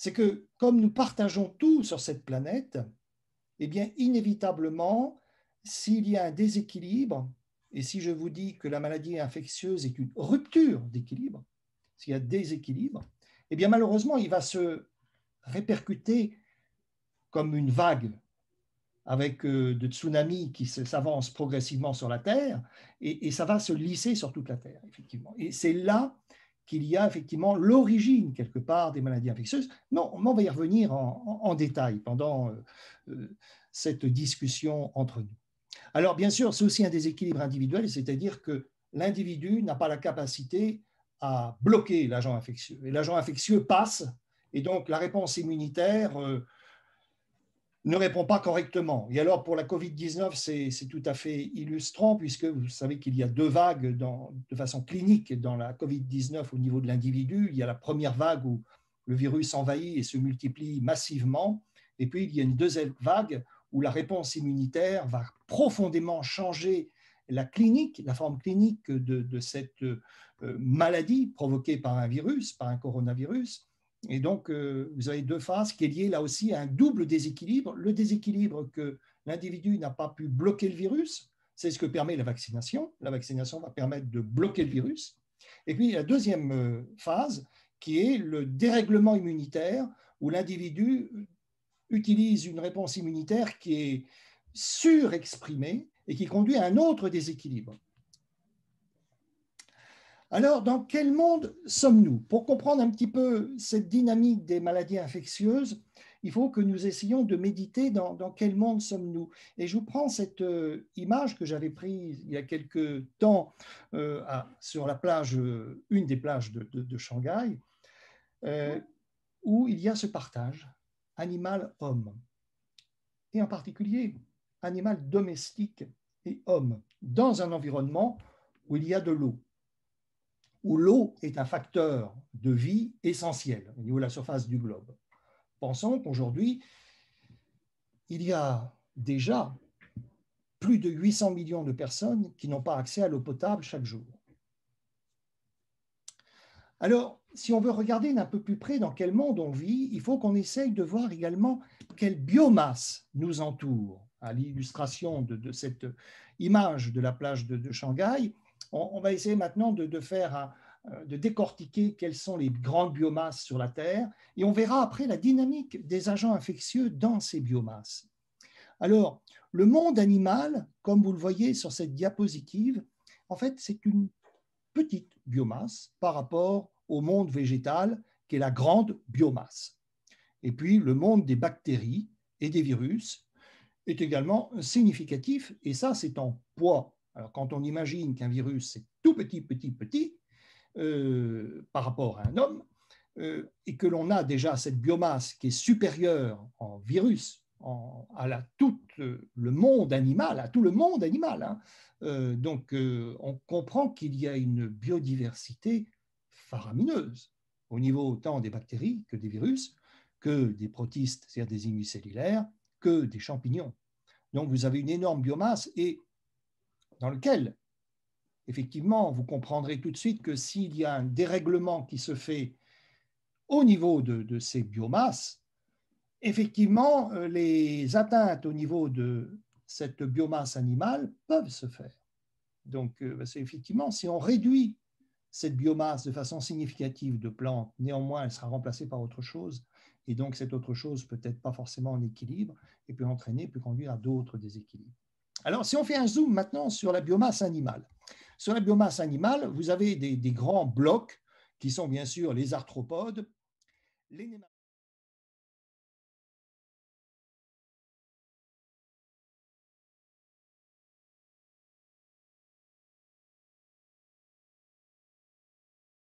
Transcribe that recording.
c'est que comme nous partageons tout sur cette planète, eh bien, inévitablement, s'il y a un déséquilibre, et si je vous dis que la maladie infectieuse est une rupture d'équilibre, s'il y a déséquilibre, eh bien, malheureusement, il va se répercuter comme une vague avec de tsunamis qui s'avancent progressivement sur la Terre, et ça va se lisser sur toute la Terre, effectivement. Et c'est là qu'il y a effectivement l'origine, quelque part, des maladies infectieuses. Non, on va y revenir en détail pendant cette discussion entre nous. Alors, bien sûr, c'est aussi un déséquilibre individuel, c'est-à-dire que l'individu n'a pas la capacité à bloquer l'agent infectieux. Et l'agent infectieux passe, et donc la réponse immunitaire ne répond pas correctement. Et alors, pour la Covid-19, c'est tout à fait illustrant, puisque vous savez qu'il y a deux vagues de façon clinique dans la Covid-19 au niveau de l'individu. Il y a la première vague où le virus envahit et se multiplie massivement. Et puis, il y a une deuxième vague où la réponse immunitaire va profondément changer la clinique, la forme clinique de cette maladie provoquée par un virus, par un coronavirus. Et donc, vous avez deux phases qui est liée là aussi à un double déséquilibre. Le déséquilibre que l'individu n'a pas pu bloquer le virus, c'est ce que permet la vaccination. La vaccination va permettre de bloquer le virus. Et puis, la deuxième phase, qui est le dérèglement immunitaire, où l'individu utilise une réponse immunitaire qui est surexprimée et qui conduit à un autre déséquilibre. Alors, dans quel monde sommes-nous? Pour comprendre un petit peu cette dynamique des maladies infectieuses, il faut que nous essayions de méditer dans quel monde sommes-nous. Et je vous prends cette image que j'avais prise il y a quelque temps sur la plage, une des plages de Shanghai, où il y a ce partage animal-homme, et en particulier animal domestique et homme, dans un environnement où il y a de l'eau, où l'eau est un facteur de vie essentiel au niveau de la surface du globe. Pensons qu'aujourd'hui, il y a déjà plus de 800 millions de personnes qui n'ont pas accès à l'eau potable chaque jour. Alors, si on veut regarder d'un peu plus près dans quel monde on vit, il faut qu'on essaye de voir également quelle biomasse nous entoure. À l'illustration de cette image de la plage de Shanghai, on va essayer maintenant de décortiquer quelles sont les grandes biomasses sur la Terre, et on verra après la dynamique des agents infectieux dans ces biomasses. Alors, le monde animal, comme vous le voyez sur cette diapositive, en fait, c'est une petite biomasse par rapport au monde végétal, qui est la grande biomasse. Et puis, le monde des bactéries et des virus est également significatif, et ça, c'est en poids. Alors, quand on imagine qu'un virus, c'est tout petit, petit, petit, par rapport à un homme, et que l'on a déjà cette biomasse qui est supérieure en virus à tout le monde animal, hein. Donc, on comprend qu'il y a une biodiversité faramineuse au niveau autant des bactéries que des virus, que des protistes, c'est-à-dire des unicellulaires, que des champignons. Donc, vous avez une énorme biomasse et dans lequel, effectivement, vous comprendrez tout de suite que s'il y a un dérèglement qui se fait au niveau de ces biomasses, effectivement, les atteintes au niveau de cette biomasse animale peuvent se faire. Donc, c'est effectivement, si on réduit cette biomasse de façon significative de plantes, néanmoins, elle sera remplacée par autre chose. Et donc, cette autre chose peut-être pas forcément en équilibre et peut conduire à d'autres déséquilibres. Alors, si on fait un zoom maintenant sur la biomasse animale. Sur la biomasse animale, vous avez des grands blocs qui sont bien sûr les arthropodes, les nématodes.